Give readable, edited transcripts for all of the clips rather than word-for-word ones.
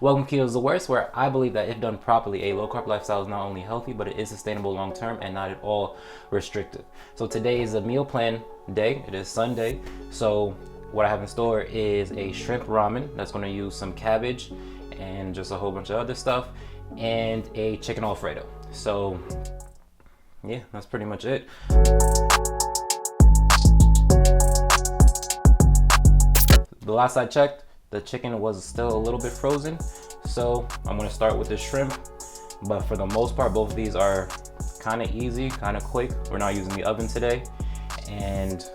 Welcome Keto is the Worst, where I believe that if done properly, a low-carb lifestyle is not only healthy, but it is sustainable long-term and not at all restrictive. So today is a meal plan day. It is Sunday. So what I have in store is a shrimp ramen that's going to use some cabbage and just a whole bunch of other stuff, and a chicken Alfredo. So yeah, that's pretty much it. The last I checked, the chicken was still a little bit frozen, so I'm gonna start with the shrimp. But for the most part, both of these are kind of easy, kind of quick. We're not using the oven today, and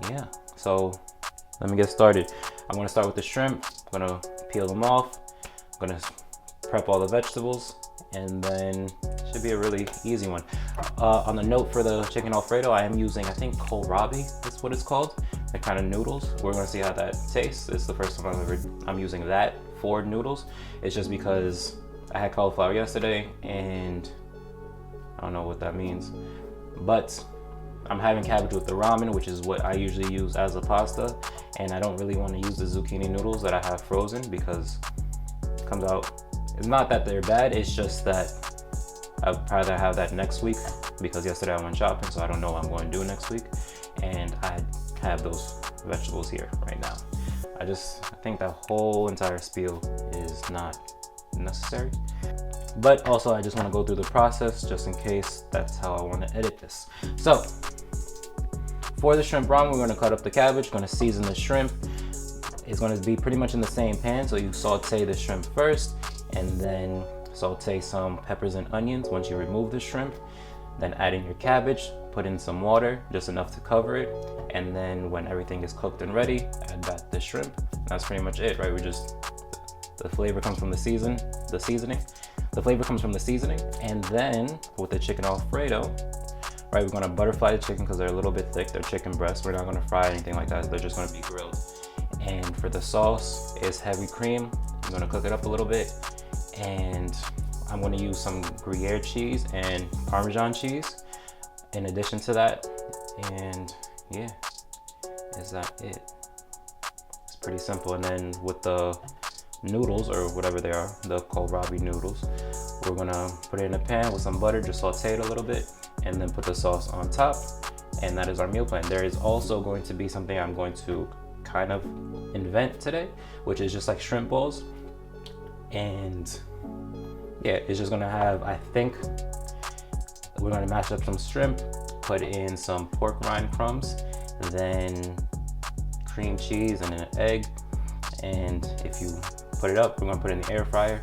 yeah, so let me get started. I'm gonna start with the shrimp. I'm gonna peel them off. I'm gonna prep all the vegetables, and then it should be a really easy one. On the note for the chicken Alfredo, I am using, I think, kohlrabi, that's what it's called. The kind of noodles. We're gonna see how that tastes. It's the first time I'm using that for noodles. It's just because I had cauliflower yesterday, and I don't know what that means. But I'm having cabbage with the ramen, which is what I usually use as a pasta. And I don't really want to use the zucchini noodles that I have frozen because it comes out, it's not that they're bad, it's just that I'd rather have that next week, because yesterday I went shopping, so I don't know what I'm going to do next week. And I have those vegetables here right now. I think that whole entire spiel is not necessary. But also I just want to go through the process just in case that's how I want to edit this. So for the shrimp ramen, we're going to cut up the cabbage, going to season the shrimp. It's going to be pretty much in the same pan, so you saute the shrimp first, and then saute some peppers and onions once you remove the shrimp. Then add in your cabbage, put in some water, just enough to cover it, and then when everything is cooked and ready, add back the shrimp. That's pretty much it, right? The flavor comes from the seasoning. The flavor comes from the seasoning, and then with the chicken Alfredo, right, we're gonna butterfly the chicken because they're a little bit thick. They're chicken breasts. We're not gonna fry anything like that. They're just gonna be grilled. And for the sauce, it's heavy cream. I'm gonna cook it up a little bit, and I'm gonna use some Gruyere cheese and Parmesan cheese in addition to that. And yeah, is that it? It's pretty simple. And then with the noodles, or whatever they are, the kohlrabi noodles, we're gonna put it in a pan with some butter, just saute it a little bit, and then put the sauce on top. And that is our meal plan. There is also going to be something I'm going to kind of invent today, which is just like shrimp balls. And yeah, it's just gonna have, I think we're gonna mash up some shrimp, put in some pork rind crumbs, then cream cheese and an egg. And if you put it up, we're gonna put it in the air fryer,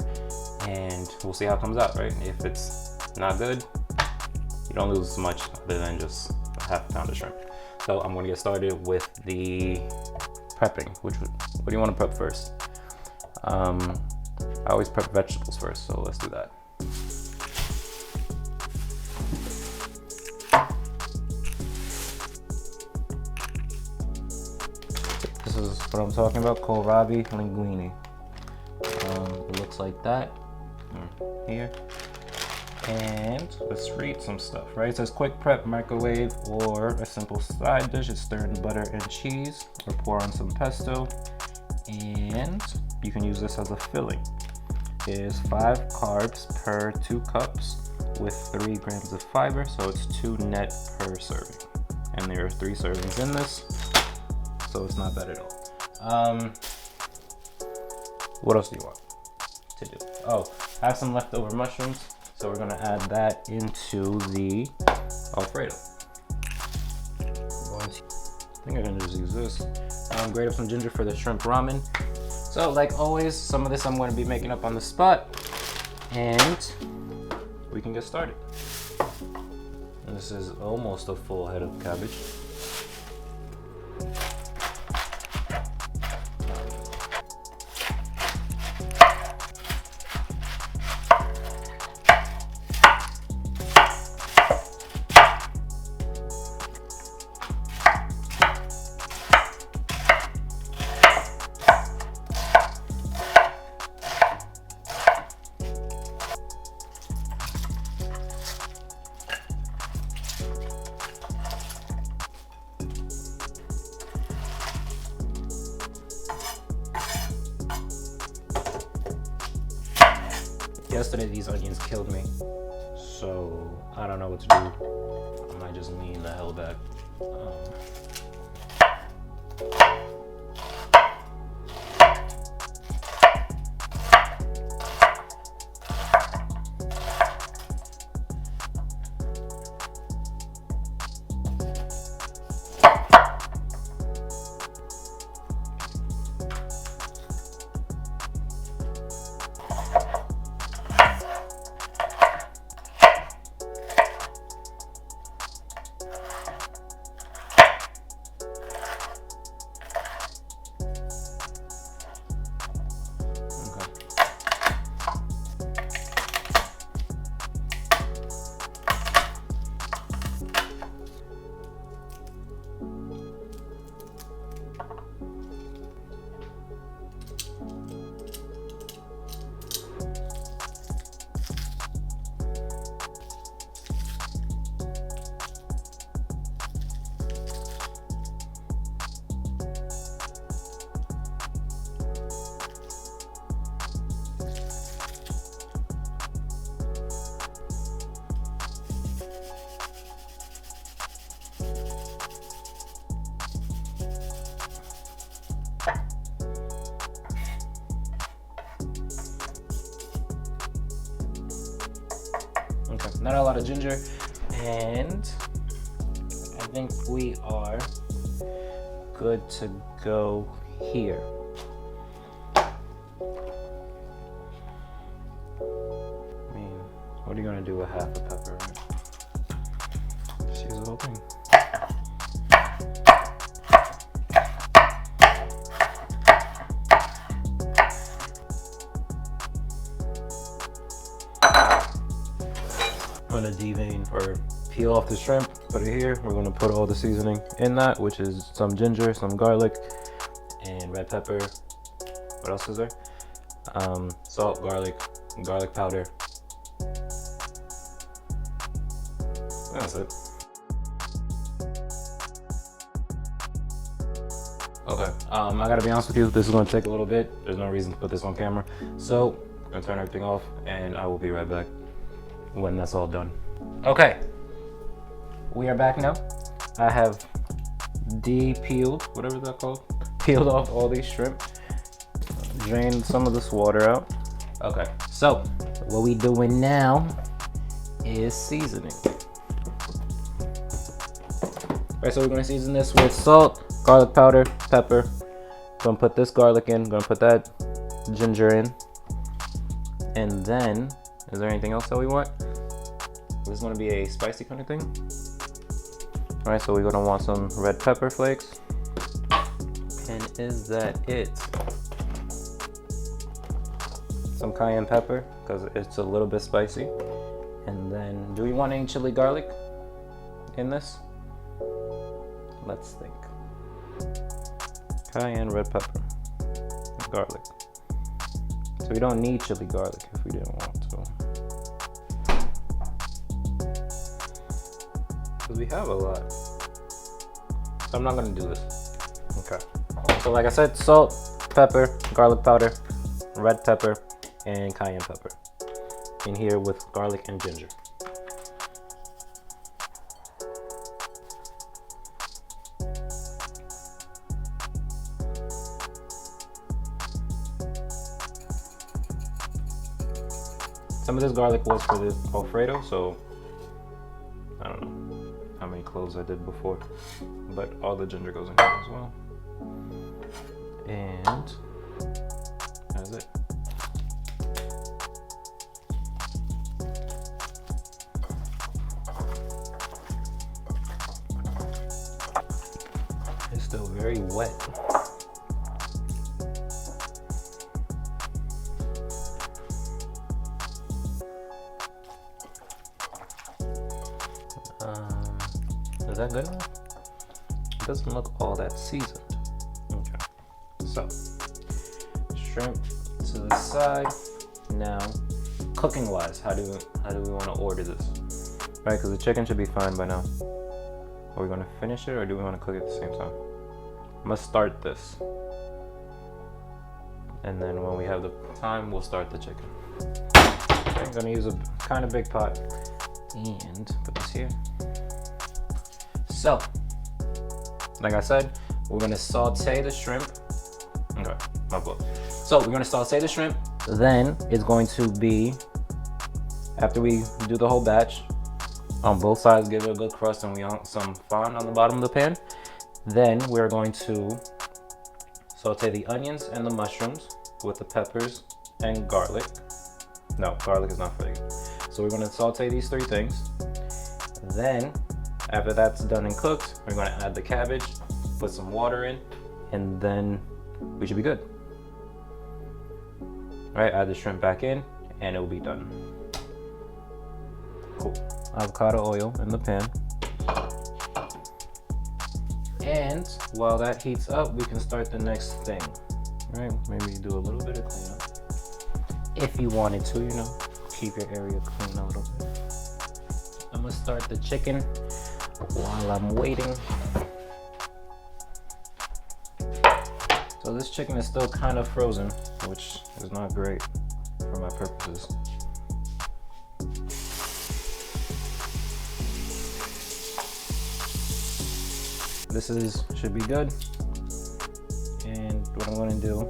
and we'll see how it comes out, right? If it's not good, you don't lose much other than just a half pound of shrimp. So I'm gonna get started with the prepping. What do you want to prep first? I always prep vegetables first, so let's do that. This is what I'm talking about, kohlrabi linguine. It looks like that here. And let's read some stuff, right? It says quick prep, microwave, or a simple side dish is stir in butter and cheese, or pour on some pesto. And you can use this as a filling. It is 5 carbs per 2 cups with 3 grams of fiber, so it's 2 net per serving. And there are 3 servings in this, so it's not bad at all. What else do you want to do? Oh, I have some leftover mushrooms, so we're gonna add that into the Alfredo. I think I can just use this. Grate up some ginger for the shrimp ramen. So like always, some of this I'm going to be making up on the spot, and we can get started. And this is almost a full head of cabbage. Yesterday these onions killed me, so I don't know what to do. I might just lean the hell back. Okay, not a lot of ginger, and I think we are good to go here. I mean, what are you gonna do with half a pepper, right? Just use the whole thing. I'm gonna devein or peel off the shrimp, put it here. We're gonna put all the seasoning in that, which is some ginger, some garlic, and red pepper. What else is there? Salt, garlic powder. That's it. Okay, I gotta be honest with you, this is gonna take a little bit. There's no reason to put this on camera. So, I'm gonna turn everything off and I will be right back when that's all done. Okay, we are back now. I have de-peeled, whatever that's called, peeled off all these shrimp, drained some of this water out. Okay, so what we doing now is seasoning. Right, so we're gonna season this with salt, garlic powder, pepper. Gonna put this garlic in, gonna put that ginger in. And then, is there anything else that we want? This is gonna be a spicy kind of thing. All right, so we're gonna want some red pepper flakes. And is that it? Some cayenne pepper, because it's a little bit spicy. And then, do we want any chili garlic in this? Let's think. Cayenne, red pepper, garlic. So we don't need chili garlic if we didn't want to. Because we have a lot. So I'm not gonna do this. Okay. So like I said, salt, pepper, garlic powder, red pepper, and cayenne pepper. In here with garlic and ginger. Some of this garlic was for the Alfredo, so I don't know how many cloves I did before, but all the ginger goes in here as well. And that's it. It's still very wet. Is that good enough? It doesn't look all that seasoned. Okay, so shrimp to the side. Now, cooking wise, how do we want to order this? Right, because the chicken should be fine by now. Are we going to finish it or do we want to cook it at the same time? I'm gonna start this, and then when we have the time, we'll start the chicken. I'm gonna use a kind of big pot and put this here. So, like I said, we're gonna saute the shrimp. Okay, my fault. So we're gonna saute the shrimp. Then it's going to be, after we do the whole batch, on both sides, give it a good crust, and we want some fond on the bottom of the pan. Then we're going to saute the onions and the mushrooms with the peppers and garlic. No, garlic is not for you. So we're gonna saute these three things. Then, after that's done and cooked, we're gonna add the cabbage, put some water in, and then we should be good. All right, add the shrimp back in, and it will be done. Cool. Avocado oil in the pan. And while that heats up, we can start the next thing. All right, maybe do a little bit of cleanup. If you wanted to, you know, keep your area clean a little bit. I'm gonna start the chicken while I'm waiting. So this chicken is still kind of frozen, which is not great for my purposes. This should be good. And what I'm gonna do,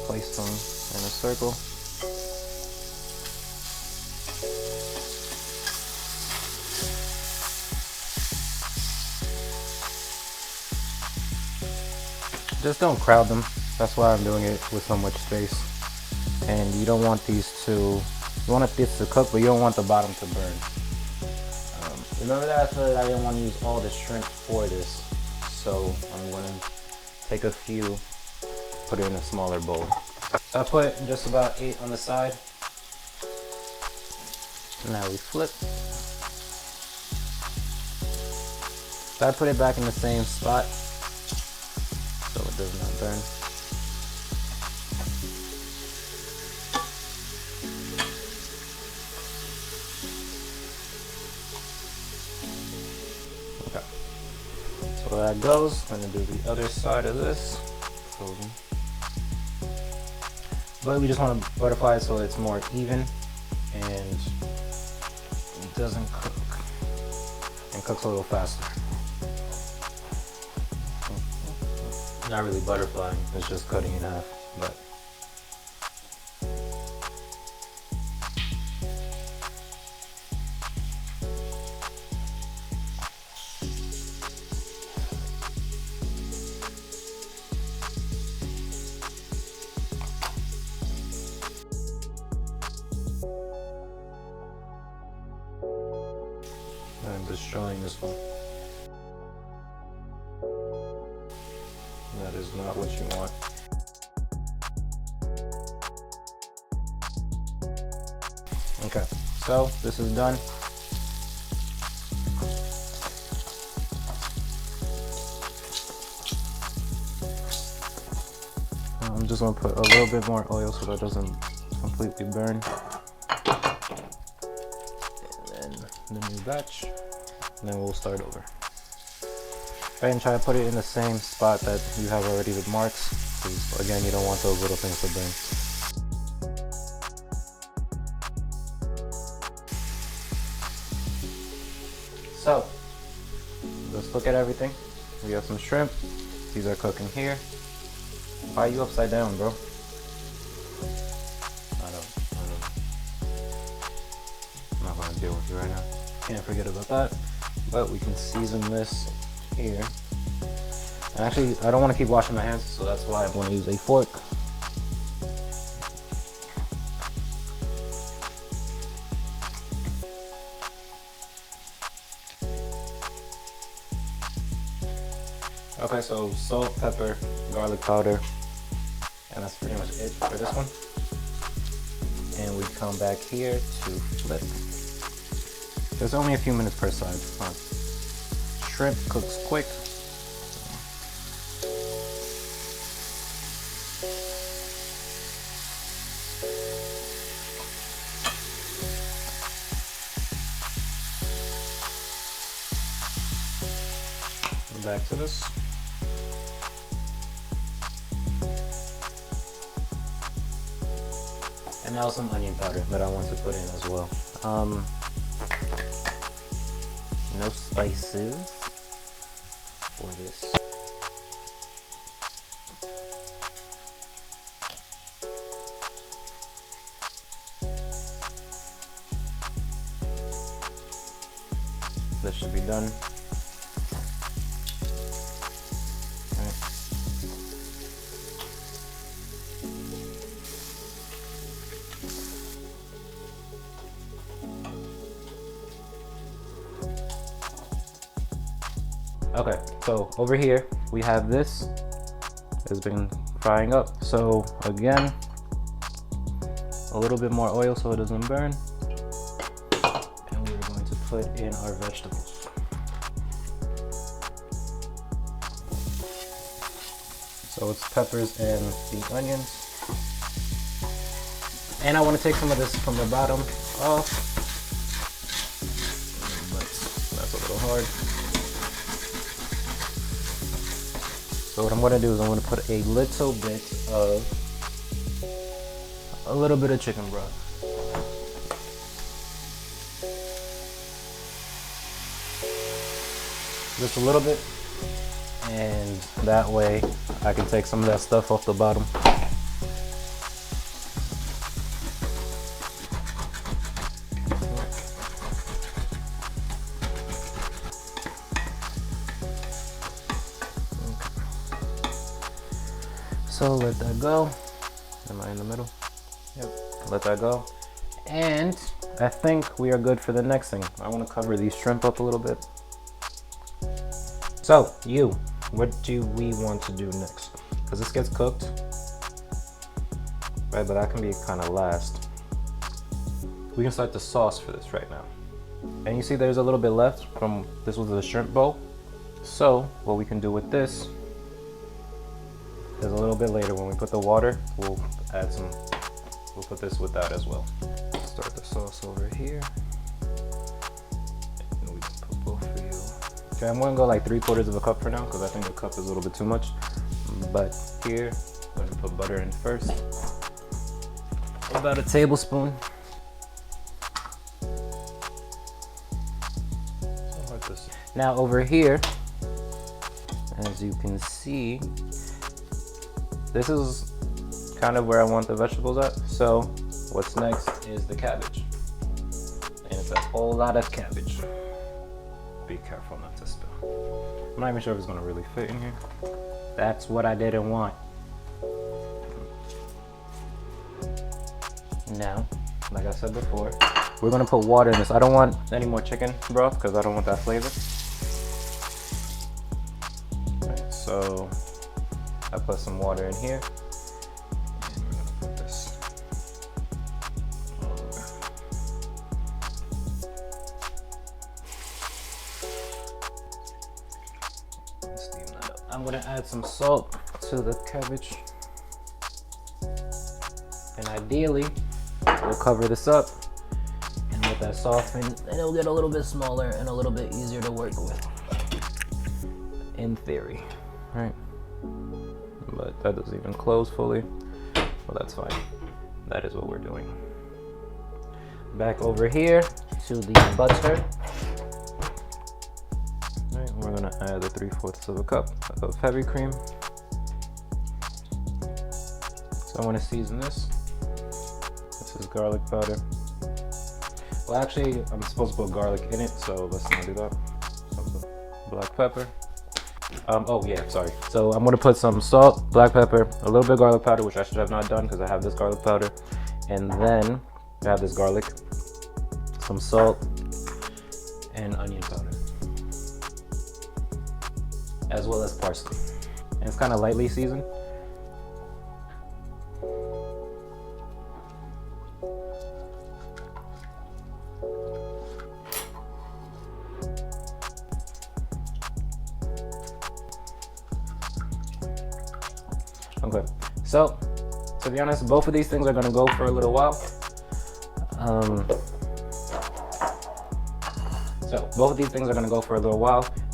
place them in a circle. Just don't crowd them. That's why I'm doing it with so much space. And you don't want these to, you want this to cook, but you don't want the bottom to burn. Remember that I said I didn't want to use all the shrimp for this. So I'm going to take a few, put it in a smaller bowl. So I put just about 8 on the side. Now we flip. So I put it back in the same spot so it does not burn. Okay. So that goes. I'm gonna do the other side of this. But we just want to butterfly it so it's more even and it doesn't cook and cooks a little faster. Not really butterflying, it's just cutting in half, but I'm destroying this one. That is not what you want. Okay, so this is done. I'm just gonna put a little bit more oil so that doesn't completely burn. And then the new batch, and then we'll start over. And try to put it in the same spot that you have already with marks, because again, you don't want those little things to burn. So, let's look at everything. We have some shrimp. These are cooking here. Why are you upside down, bro? I don't. I'm not gonna deal with you right now. Can't forget about that. But we can season this here. Actually, I don't want to keep washing my hands, so that's why I'm going to use a fork. Okay, so salt, pepper, garlic powder, and that's pretty much it for this one. And we come back here to flip. There's only a few minutes per side. Shrimp cooks quick. Back to this. And now some onion powder that I want to put in as well. No spices for this. That should be done. Okay, so over here we have this has been frying up. So again, a little bit more oil so it doesn't burn. And we're going to put in our vegetables. So it's peppers and the onions. And I want to take some of this from the bottom off. But that's a little hard. So what I'm going to do is I'm going to put a little bit of chicken broth. Just a little bit, and that way I can take some of that stuff off the bottom. So let that go. Am I in the middle? Yep. Let that go. And I think we are good for the next thing. I want to cover these shrimp up a little bit. So, what do we want to do next? Because this gets cooked, right? But that can be kind of last. We can start the sauce for this right now. And you see there's a little bit left from, this was the shrimp bowl. So, what we can do with this is a little bit later when we put the water, we'll put this with that as well. Start the sauce over here. And we can put both for you. Okay, I'm gonna go like 3/4 of a cup for now because I think a cup is a little bit too much. But here, I'm gonna put butter in first. About a tablespoon. Now over here, as you can see, this is kind of where I want the vegetables at. So what's next is the cabbage. And it's a whole lot of cabbage. Be careful not to spill. I'm not even sure if it's gonna really fit in here. That's what I didn't want. Now, like I said before, we're gonna put water in this. I don't want any more chicken broth because I don't want that flavor. Right, so I put some water in here. And we're gonna put this over. Steam that up. I'm gonna add some salt to the cabbage. And ideally, we'll cover this up and let that soften, and it'll get a little bit smaller and a little bit easier to work with. In theory, right? But that doesn't even close fully. Well, that's fine. That is what we're doing. Back over here to the butter. Right, we're gonna add the 3/4 of a cup of heavy cream. So I want to season this. This is garlic powder. Well, actually, I'm supposed to put garlic in it, so let's not do that. Some black pepper. Oh yeah, sorry. So I'm gonna put some salt, black pepper, a little bit of garlic powder, which I should have not done because I have this garlic powder, and then I have this garlic, some salt, and onion powder, as well as parsley. And it's kind of lightly seasoned. Okay, so to be honest, both of these things are gonna go for a little while.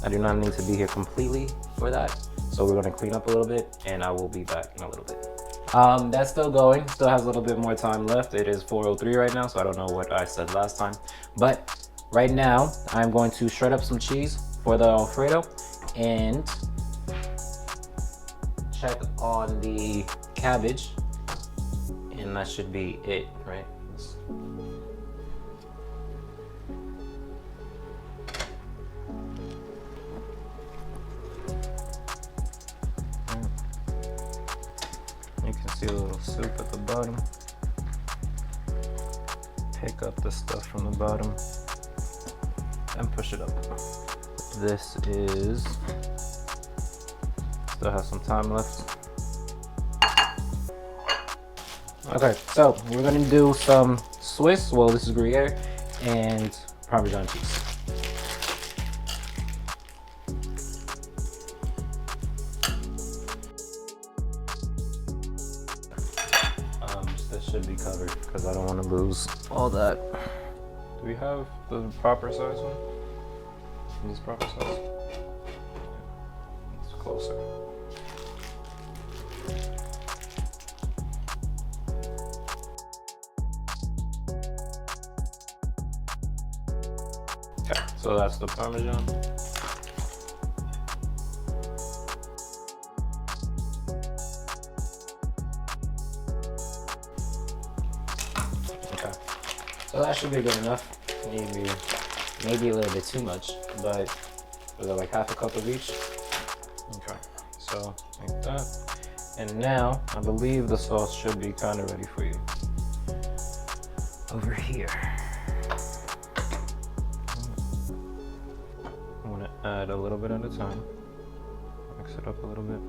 I do not need to be here completely for that. So we're gonna clean up a little bit and I will be back in a little bit. That's still going, still has a little bit more time left. It is 4:03 right now, so I don't know what I said last time. But right now, I'm going to shred up some cheese for the Alfredo and check on the cabbage. And that should be it, right? You can see a little soup at the bottom. Pick up the stuff from the bottom and push it up. This is, still has some time left. Okay, so we're gonna do some Swiss, well this is Gruyere, and Parmesan cheese. This should be covered because I don't want to lose all that. Do we have the proper size one? This proper size? It's closer. Okay, so that's the Parmesan. So that should be good enough. Maybe a little bit too much, but was it like half a cup of each? Okay, so like that. And now I believe the sauce should be kind of ready for you. Over here, I want to add a little bit at a time. Mix it up a little bit.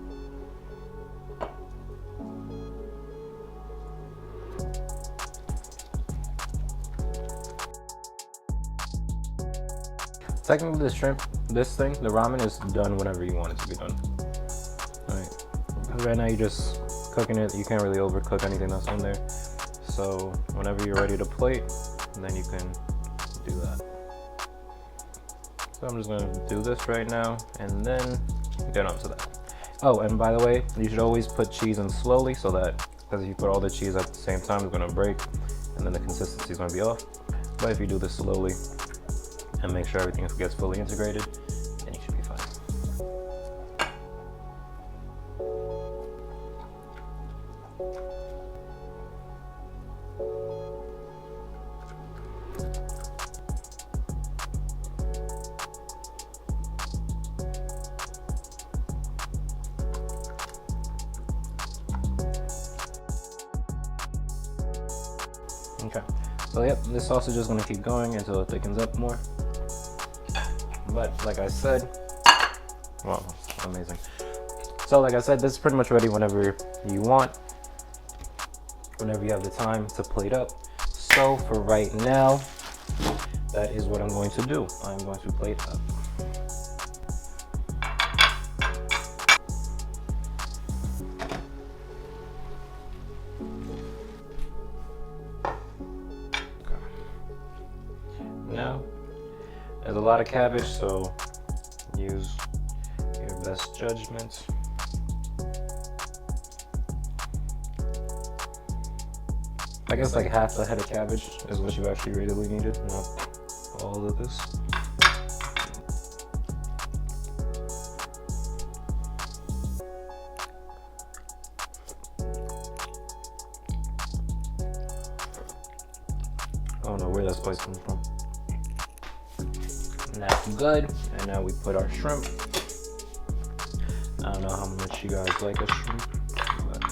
Technically, the shrimp, this thing, the ramen is done whenever you want it to be done. Alright, because right now you're just cooking it, you can't really overcook anything that's on there. So whenever you're ready to plate, then you can do that. So I'm just gonna do this right now and then get onto that. Oh, and by the way, you should always put cheese in slowly so that, because if you put all the cheese at the same time, it's gonna break and then the consistency is gonna be off. But if you do this slowly, and make sure everything gets fully integrated, then you should be fine. Okay, so yep, this sauce is just gonna keep going until it thickens up more. But like I said, wow, amazing. So like I said, this is pretty much ready whenever you want, whenever you have the time to plate up. So for right now, that is what I'm going to do. I'm going to plate up. Now, there's a lot of cabbage, so use your best judgment. I guess like half a head of cabbage is what you actually really needed, not all of this. I don't know where that spice comes from. And that's good. And now we put our shrimp. I don't know how much you guys like a shrimp, but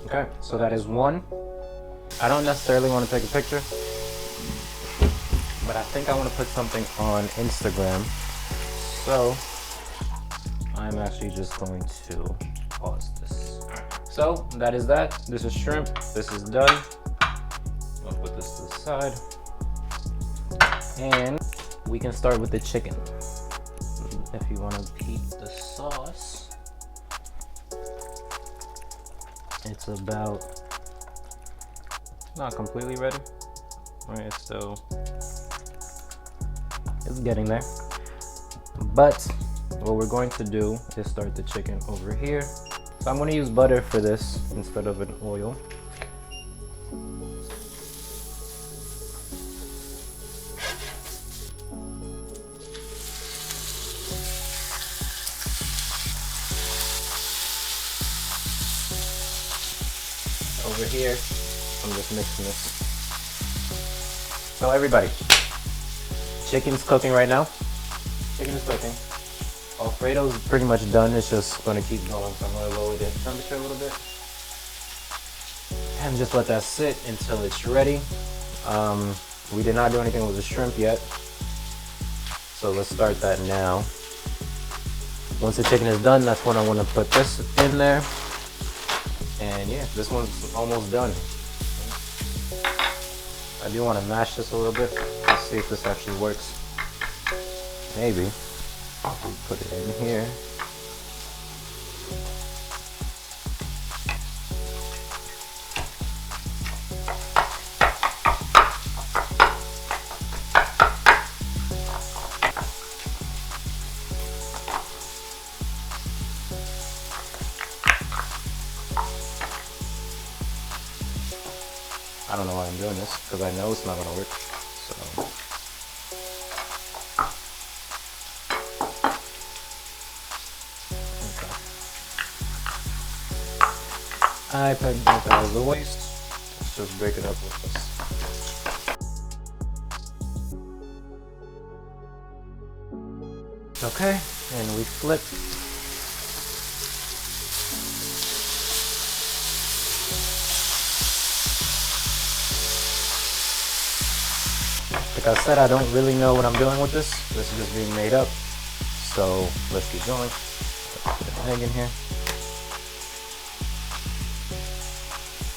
okay, so that is one. I don't necessarily want to take a picture, but I think I want to put something on Instagram. So I'm actually just going to pause this. So that is that. This is shrimp. This is done. I'll put this to the side. And we can start with the chicken. If you want to peep the sauce, it's about not completely ready. Right, it's getting there. But what we're going to do is start the chicken over here. So I'm going to use butter for this instead of an oil. Over here, I'm just mixing this. So everybody, chicken's cooking right now. Chicken is cooking. Alfredo's pretty much done. It's just going to keep going. So I'm going to lower the temperature a little bit. And just let that sit until it's ready. We did not do anything with the shrimp yet. So let's start that now. Once the chicken is done, that's when I want to put this in there. And yeah, this one's almost done. I do want to mash this a little bit. Let's see if this actually works. Maybe. Put it in here. I don't know why I'm doing this, because I know it's not going to work. So. I think that was a waste. Let's just break it up with this. Okay, and we flip. Like I said, I don't really know what I'm doing with this. This is just being made up. So let's keep going. Let's put an egg in here.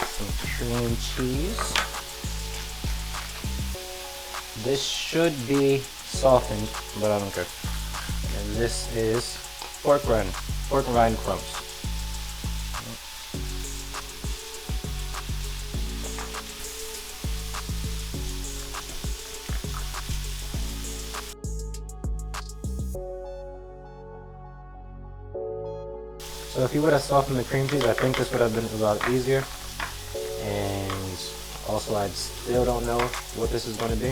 Some cream cheese. This should be softened, but I don't care. And this is pork rind crumbs. So if you would have softened the cream cheese, I think this would have been a lot easier. And also, I still don't know what this is going to be.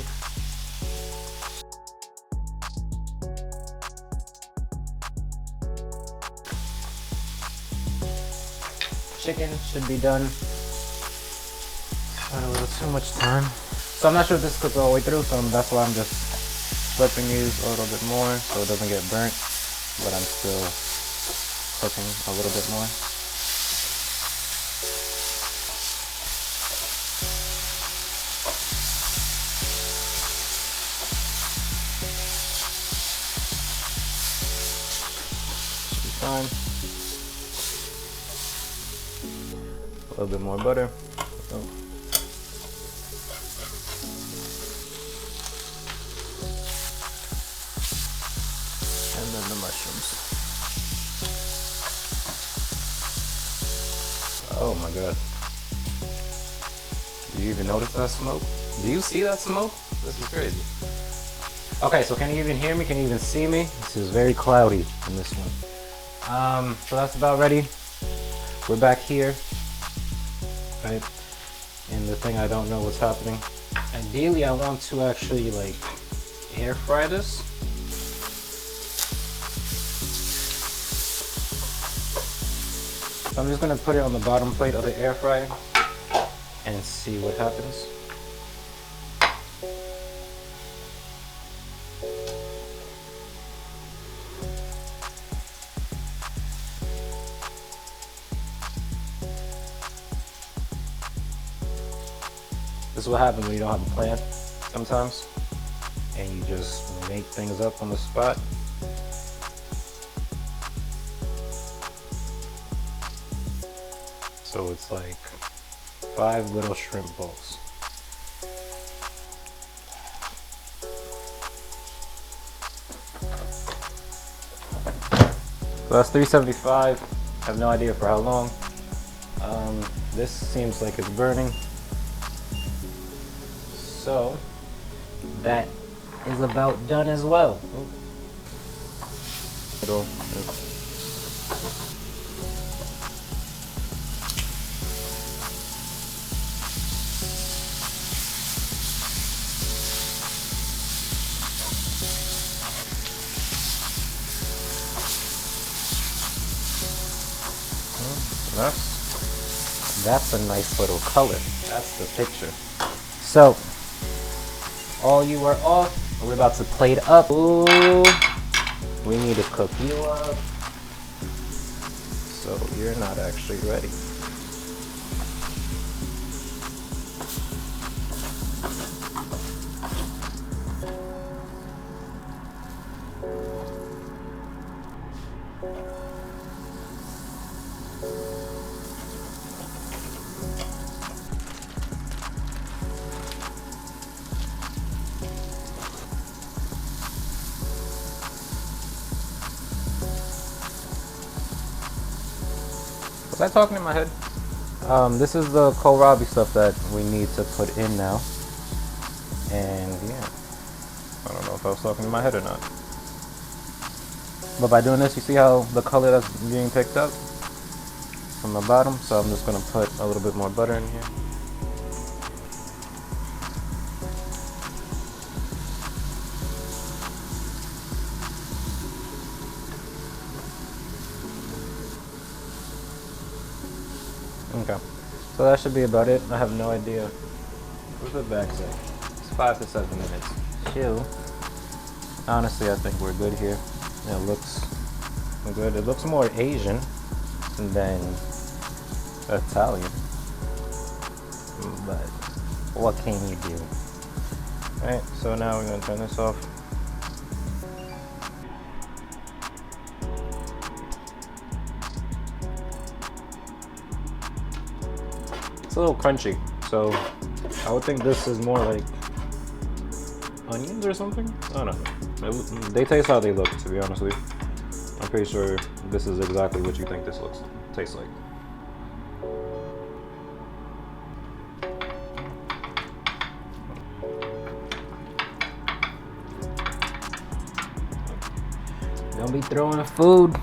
Chicken should be done. Not a little too much time. So I'm not sure if this cooks all the way through, so that's why I'm just flipping these a little bit more so it doesn't get burnt. But I'm still cooking a little bit more. Should be fine. A little bit more butter. Oh. And then the mushrooms. Oh my god. Do you even notice that smoke? Do you see that smoke? This is crazy. Okay, so can you even hear me? Can you even see me? This is very cloudy in this one. So that's about ready. We're back here. Right? And the thing, I don't know what's happening. Ideally, I want to actually like air fry this. So I'm just gonna put it on the bottom plate of the air fryer and see what happens. This is what happens when you don't have a plan sometimes, and you just make things up on the spot. So it's like 5 little shrimp balls. So that's $3.75. I have no idea for how long. This seems like it's burning. So that is about done as well. It'll, that's a nice little color. That's the picture. So, all you are off. We're about to plate up. Ooh, we need to cook you up. So you're not actually ready. Was I talking in my head? This is the kohlrabi stuff that we need to put in now. And yeah, I don't know if I was talking in my head or not. But by doing this, you see how the color that's being picked up from the bottom? So I'm just gonna put a little bit more butter in here. Okay, so that should be about it. I have no idea. What's the back say? It's 5 to 7 minutes. Chill. Honestly, I think we're good here. It looks good. It looks more Asian than Italian. But what can you do? Alright, so now we're gonna turn this off. It's a little crunchy, so I would think this is more like onions or something. I don't know. They taste how they look, to be honest with you. I'm pretty sure this is exactly what you think this tastes like. Don't be throwing food.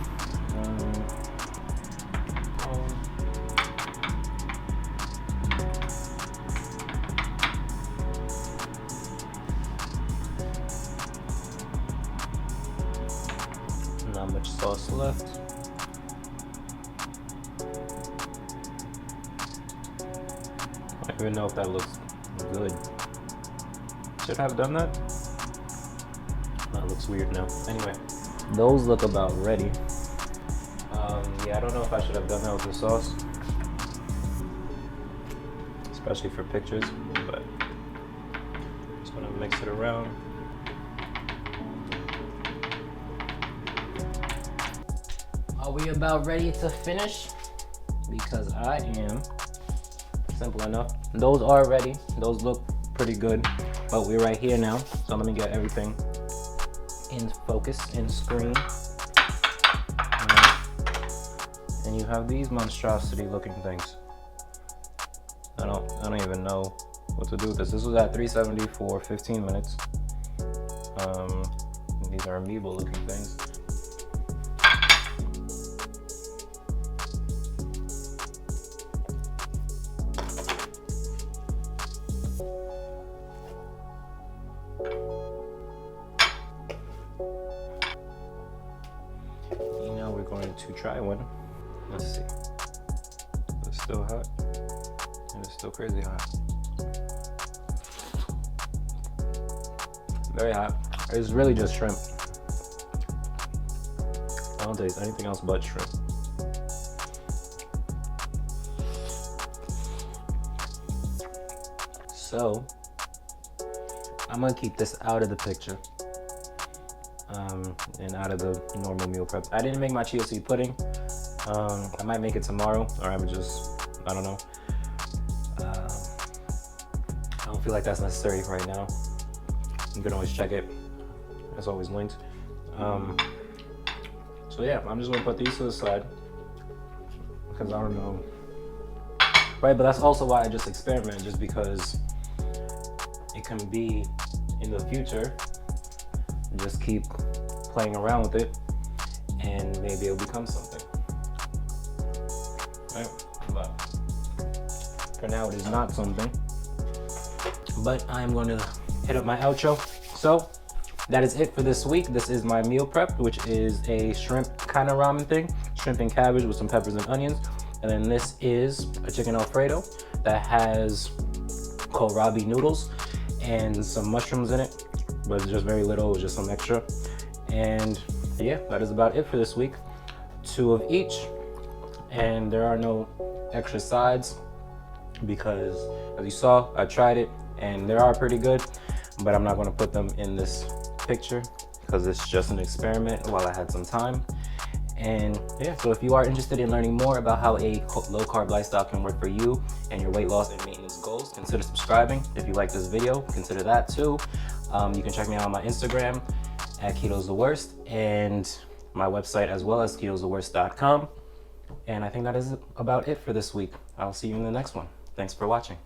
Not much sauce left. I don't even know if that looks good. Should I have done that? That looks weird now. Anyway, those look about ready. Yeah, I don't know if I should have done that with the sauce, especially for pictures, but just gonna mix it around. Are we about ready to finish? Because I am. Simple enough. Those are ready. Those look pretty good, but we're right here now. So let me get everything in focus, in screen. And you have these monstrosity looking things. I don't even know what to do with this. This was at 370 for 15 minutes. These are amoeba looking things. We're going to try one. Let's see. It's still hot, and it's still crazy hot. Very hot. It's really just shrimp. I don't taste anything else but shrimp. So I'm gonna keep this out of the picture. And out of the normal meal prep. I didn't make my chia seed pudding. I might make it tomorrow, or I don't know. I don't feel like that's necessary right now. You can always check it. It's always linked. So yeah, I'm just gonna put these to the side because I don't know. Right, but that's also why I just experiment, just because it can be in the future. Just keep playing around with it, and maybe it'll become something. Right? But for now, it is not something. But I'm going to hit up my outro. So that is it for this week. This is my meal prep, which is a shrimp kind of ramen thing, shrimp and cabbage with some peppers and onions. And then this is a chicken Alfredo that has kohlrabi noodles and some mushrooms in it, but it's just very little, just some extra. And yeah, that is about it for this week. 2 of each, and there are no extra sides because, as you saw, I tried it and they are pretty good, but I'm not going to put them in this picture because it's just an experiment while I had some time. And yeah, so if you are interested in learning more about how a low carb lifestyle can work for you and your weight loss and maintenance goals, consider subscribing. If you like this video, consider that too. You can check me out on my Instagram at Keto's the Worst, and my website as well as ketostheworst.com. And I think that is about it for this week. I'll see you in the next one. Thanks for watching.